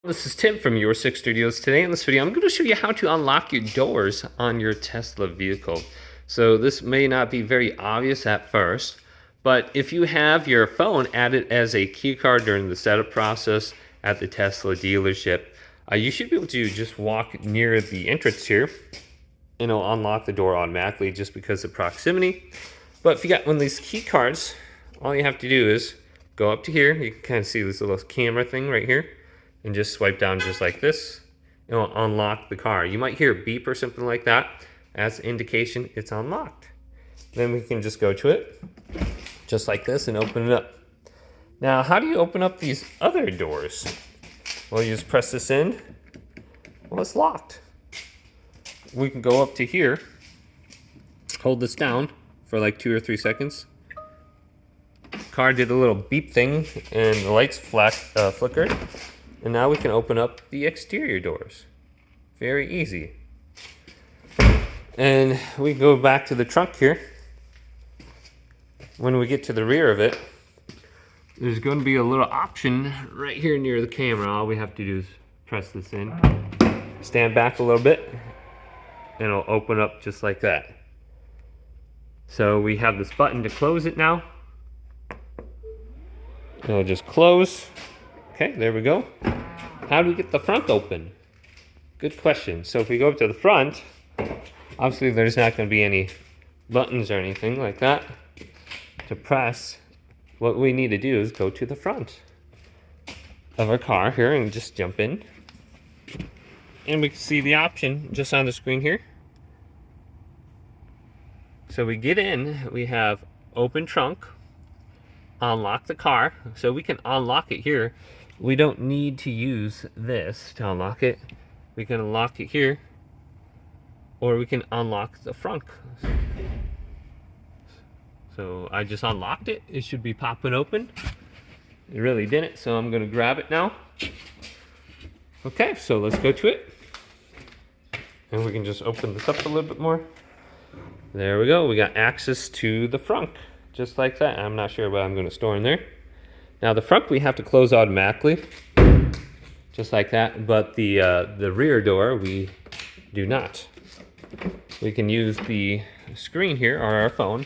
This is Tim from Your Six Studios. Today in this video, I'm going to show you how to unlock your doors on your Tesla vehicle. So this may not be very obvious at first, but if you have your phone added as a key card during the setup process at the Tesla dealership, you should be able to just walk near the entrance here and it'll unlock the door automatically just because of proximity. But if you got one of these key cards, all you have to do is go up to here. You can kind of see this little camera thing right here, and just swipe down just like this. It'll unlock the car. You might hear a beep or something like that as an indication it's unlocked. Then we can just go to it just like this and open it up. Now, how do you open up these other doors? Well, you just press this in. Well, it's locked. We can go up to here, hold this down for like 2 or 3 seconds. Car did a little beep thing and the lights flickered. And now we can open up the exterior doors. Very easy. And we go back to the trunk here. When we get to the rear of it, there's going to be a little option right here near the camera. All we have to do is press this in, stand back a little bit, and it'll open up just like that. So we have this button to close it now. It'll just close. Okay, there we go. How do we get the front open? Good question. So if we go up to the front, obviously there's not going to be any buttons or anything like that to press. What we need to do is go to the front of our car here and just jump in. And we can see the option just on the screen here. So we get in, we have open trunk, unlock the car. So we can unlock it here. We don't need to use this to unlock it. We can unlock it here, or we can unlock the front. So I just unlocked it. It should be popping open. It really didn't, so I'm gonna grab it now. Okay, so let's go to it. And we can just open this up a little bit more. There we go, we got access to the front, just like that. I'm not sure what I'm gonna store in there. Now the front we have to close automatically, just like that, but the rear door we do not. We can use the screen here, or our phone.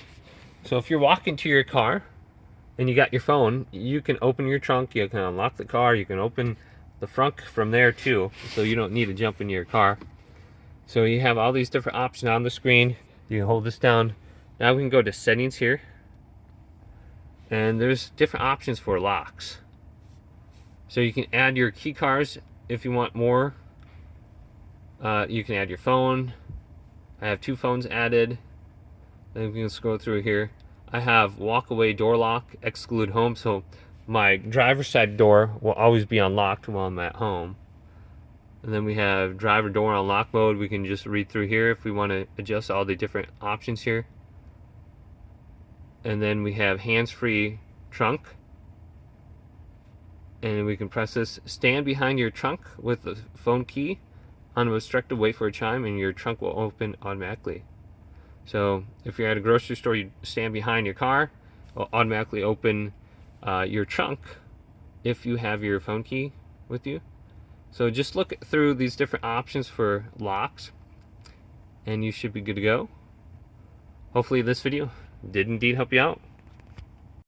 So if you're walking to your car and you got your phone, you can open your trunk, you can unlock the car, you can open the front from there too, so you don't need to jump into your car. So you have all these different options on the screen. You can hold this down. Now we can go to settings here. And there's different options for locks. So you can add your key cards if you want more. You can add your phone. I have 2 phones added. Then we can scroll through here. I have walk away door lock, exclude home. So my driver's side door will always be unlocked while I'm at home. And then we have driver door unlock mode. We can just read through here if we want to adjust all the different options here. And then we have hands-free trunk. And we can press this. Stand behind your trunk with the phone key. Unobstructed, wait for a chime, and your trunk will open automatically. So if you're at a grocery store, you stand behind your car, it will automatically open your trunk if you have your phone key with you. So just look through these different options for locks, and you should be good to go. Hopefully this video did indeed help you out.